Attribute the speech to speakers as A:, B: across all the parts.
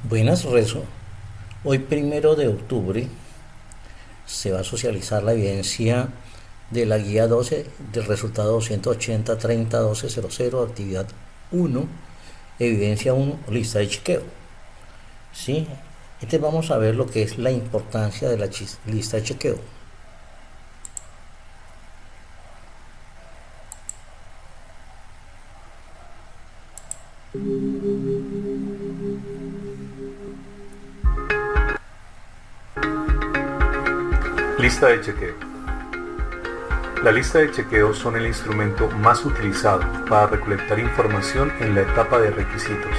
A: Buenas, Rezo. Hoy, 1 de octubre, se va a socializar la evidencia de la guía 12 del resultado 280-30-12-00, actividad 1, evidencia 1, lista de chequeo. ¿Sí? Entonces vamos a ver lo que es la importancia de la lista de chequeo.
B: Lista de chequeo. La lista de chequeo son el instrumento más utilizado para recolectar información en la etapa de requisitos.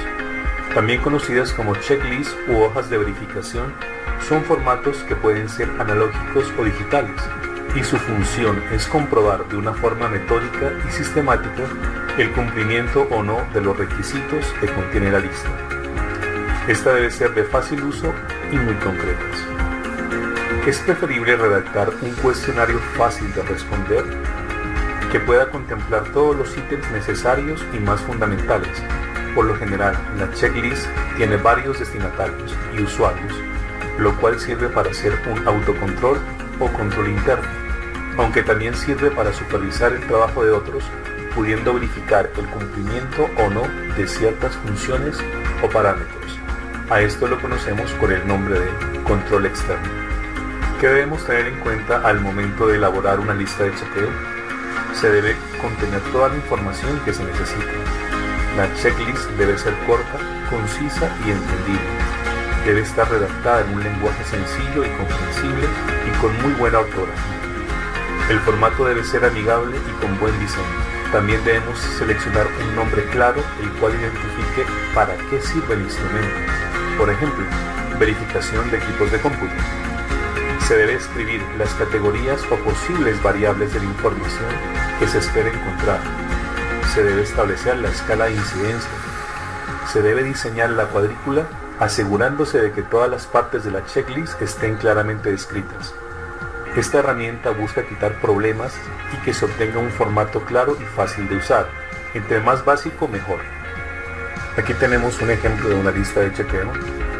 B: También conocidas como checklist u hojas de verificación, son formatos que pueden ser analógicos o digitales, y su función es comprobar de una forma metódica y sistemática el cumplimiento o no de los requisitos que contiene la lista. Esta debe ser de fácil uso y muy concreta. Es preferible redactar un cuestionario fácil de responder que pueda contemplar todos los ítems necesarios y más fundamentales. Por lo general, la checklist tiene varios destinatarios y usuarios, lo cual sirve para hacer un autocontrol o control interno, aunque también sirve para supervisar el trabajo de otros, pudiendo verificar el cumplimiento o no de ciertas funciones o parámetros. A esto lo conocemos con el nombre de control externo. ¿Qué debemos tener en cuenta al momento de elaborar una lista de chequeo? Se debe contener toda la información que se necesita. La checklist debe ser corta, concisa y entendible. Debe estar redactada en un lenguaje sencillo y comprensible y con muy buena ortografía. El formato debe ser amigable y con buen diseño. También debemos seleccionar un nombre claro, el cual identifique para qué sirve el instrumento. Por ejemplo, verificación de equipos de cómputo. Se debe escribir las categorías o posibles variables de la información que se espera encontrar. Se debe establecer la escala de incidencia. Se debe diseñar la cuadrícula asegurándose de que todas las partes de la checklist estén claramente descritas. Esta herramienta busca quitar problemas y que se obtenga un formato claro y fácil de usar. Entre más básico, mejor. Aquí tenemos un ejemplo de una lista de chequeo.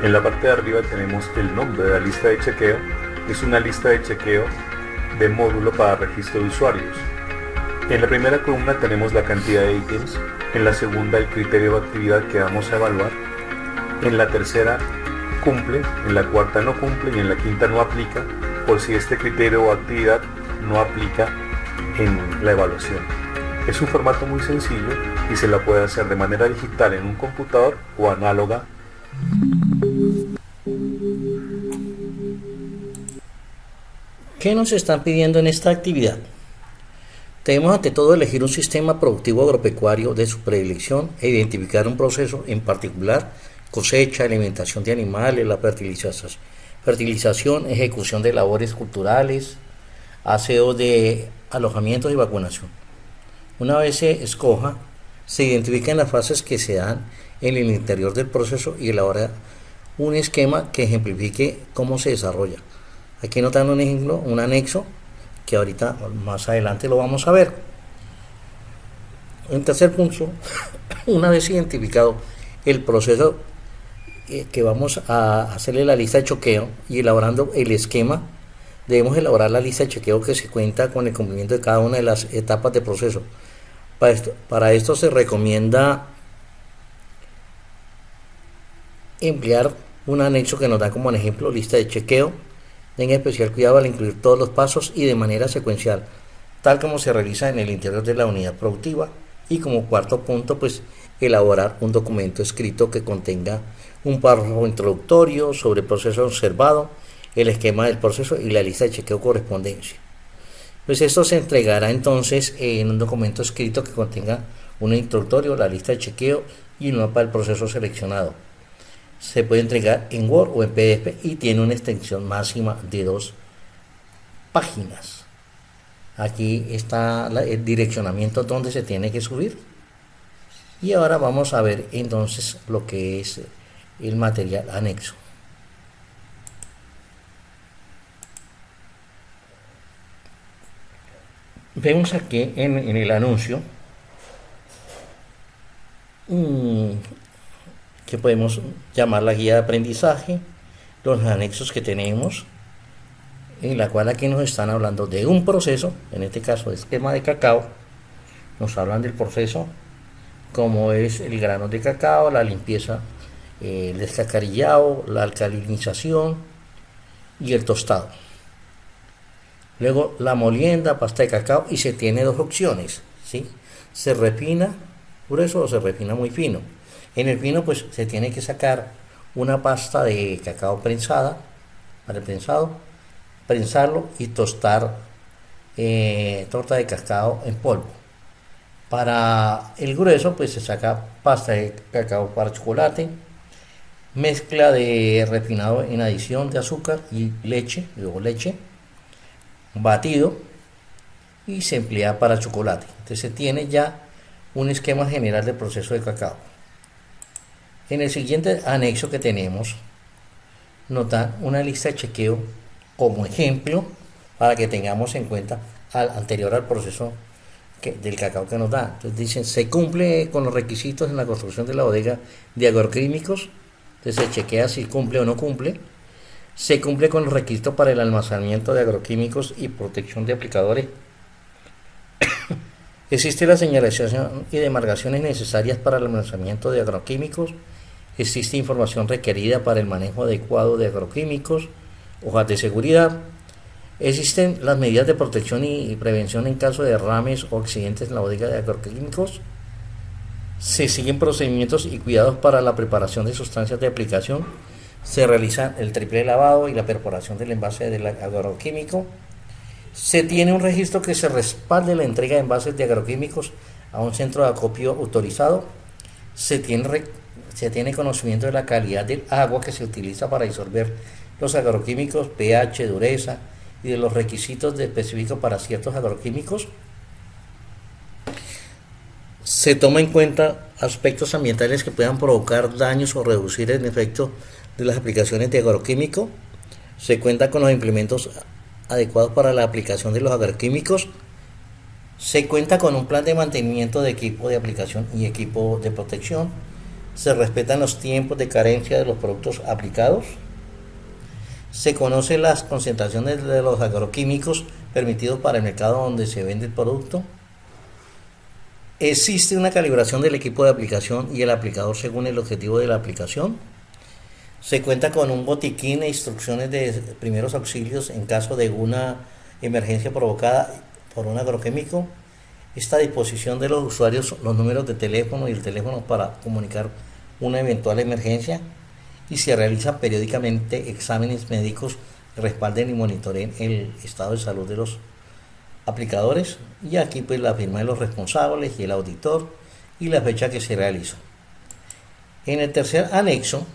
B: En la parte de arriba tenemos el nombre de la lista de chequeo. Es una lista de chequeo de módulo para registro de usuarios. En la primera columna tenemos la cantidad de ítems, en la segunda el criterio de actividad que vamos a evaluar, en la tercera cumple, en la cuarta no cumple y en la quinta no aplica, por si este criterio o actividad no aplica en la evaluación. Es un formato muy sencillo y se la puede hacer de manera digital en un computador o análoga.
A: ¿Qué nos están pidiendo en esta actividad? Debemos ante todo elegir un sistema productivo agropecuario de su predilección e identificar un proceso en particular: cosecha, alimentación de animales, la fertilización, ejecución de labores culturales, aseo de alojamientos y vacunación. Una vez se escoja, se identifican las fases que se dan en el interior del proceso y elabora un esquema que ejemplifique cómo se desarrolla. Aquí nos dan un ejemplo, un anexo, que ahorita más adelante lo vamos a ver. En tercer punto, una vez identificado el proceso que vamos a hacerle la lista de chequeo y elaborando el esquema, debemos elaborar la lista de chequeo que se cuenta con el cumplimiento de cada una de las etapas de proceso. Para esto se recomienda emplear un anexo que nos da como ejemplo lista de chequeo. Tenga especial cuidado al incluir todos los pasos y de manera secuencial, tal como se realiza en el interior de la unidad productiva. Y como cuarto punto, pues elaborar un documento escrito que contenga un párrafo introductorio sobre el proceso observado, el esquema del proceso y la lista de chequeo correspondencia. Pues esto se entregará entonces en un documento escrito que contenga un introductorio, la lista de chequeo y un mapa del proceso seleccionado. Se puede entregar en Word o en PDF y tiene una extensión máxima de 2 páginas. Aquí está el direccionamiento donde se tiene que subir. Y ahora vamos a ver entonces lo que es el material anexo. Vemos aquí en el anuncio que podemos llamar la guía de aprendizaje, los anexos que tenemos, en la cual aquí nos están hablando de un proceso, en este caso esquema de cacao, nos hablan del proceso, como es el grano de cacao, la limpieza, el descacarillado, la alcalinización y el tostado. Luego la molienda, pasta de cacao, y se tiene dos opciones, ¿sí? Se refina grueso o se refina muy fino. En el fino pues se tiene que sacar una pasta de cacao prensada para el prensado, prensarlo y tostar torta de cacao en polvo. Para el grueso pues se saca pasta de cacao para chocolate, mezcla de refinado en adición de azúcar y leche, luego leche, batido, y se emplea para chocolate. Entonces se tiene ya un esquema general del proceso de cacao. En el siguiente anexo que tenemos nos dan una lista de chequeo como ejemplo para que tengamos en cuenta anterior al proceso del cacao que nos da. Entonces dicen, se cumple con los requisitos en la construcción de la bodega de agroquímicos. Entonces se chequea si cumple o no cumple. Se cumple con los requisitos para el almacenamiento de agroquímicos y protección de aplicadores. Existe la señalización y demarcaciones necesarias para el almacenamiento de agroquímicos. Existe información requerida para el manejo adecuado de agroquímicos, hojas de seguridad. Existen las medidas de protección y prevención en caso de derrames o accidentes en la bodega de agroquímicos. Se siguen procedimientos y cuidados para la preparación de sustancias de aplicación. Se realiza el triple lavado y la perforación del envase del agroquímico. Se tiene un registro que se respalde la entrega de envases de agroquímicos a un centro de acopio autorizado. Se tiene conocimiento de la calidad del agua que se utiliza para disolver los agroquímicos, pH, dureza, y de los requisitos específicos para ciertos agroquímicos. Se toma en cuenta aspectos ambientales que puedan provocar daños o reducir el efecto de las aplicaciones de agroquímico. Se cuenta con los implementos adecuados para la aplicación de los agroquímicos. Se cuenta con un plan de mantenimiento de equipo de aplicación y equipo de protección. Se respetan los tiempos de carencia de los productos aplicados. Se conocen las concentraciones de los agroquímicos permitidos para el mercado donde se vende el producto. Existe una calibración del equipo de aplicación y el aplicador según el objetivo de la aplicación. Se cuenta con un botiquín e instrucciones de primeros auxilios en caso de una emergencia provocada por un agroquímico. Está a disposición de los usuarios los números de teléfono y el teléfono para comunicar una eventual emergencia, y se realizan periódicamente exámenes médicos que respalden y monitoreen el estado de salud de los aplicadores, y aquí pues la firma de los responsables y el auditor y la fecha que se realizó. En el tercer anexo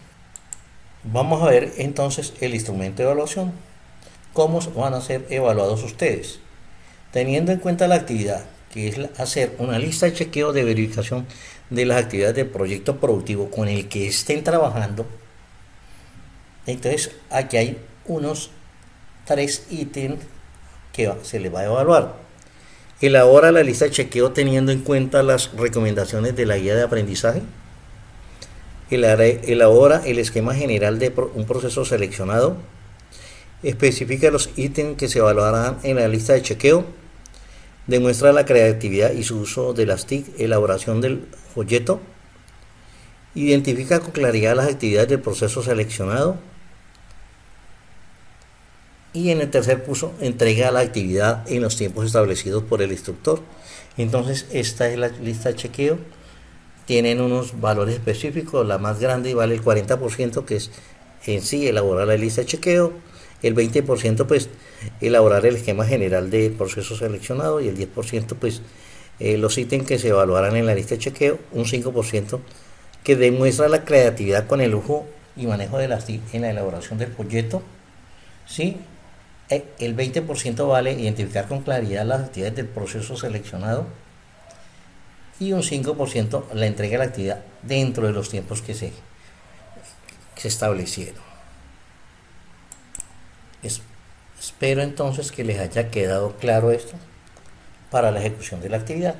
A: vamos a ver entonces el instrumento de evaluación, cómo van a ser evaluados ustedes, teniendo en cuenta la actividad que es hacer una lista de chequeo de verificación de las actividades del proyecto productivo con el que estén trabajando. Entonces aquí hay unos 3 ítems que se les va a evaluar. Elabora la lista de chequeo teniendo en cuenta las recomendaciones de la guía de aprendizaje. Elabora el esquema general de un proceso seleccionado. Especifica los ítems que se evaluarán en la lista de chequeo. Demuestra la creatividad y su uso de las TIC. Elaboración del folleto. Identifica con claridad las actividades del proceso seleccionado. Y en el tercer punto, entrega la actividad en los tiempos establecidos por el instructor. Entonces esta es la lista de chequeo. Tienen unos valores específicos. La más grande vale el 40%, que es en sí elaborar la lista de chequeo. El 20% pues elaborar el esquema general del proceso seleccionado, y el 10% pues los ítems que se evaluarán en la lista de chequeo. Un 5% que demuestra la creatividad con el uso y manejo de las TIC en la elaboración del folleto, ¿sí? El 20% vale identificar con claridad las actividades del proceso seleccionado, y un 5% la entrega de la actividad dentro de los tiempos que se establecieron. Espero entonces que les haya quedado claro esto para la ejecución de la actividad.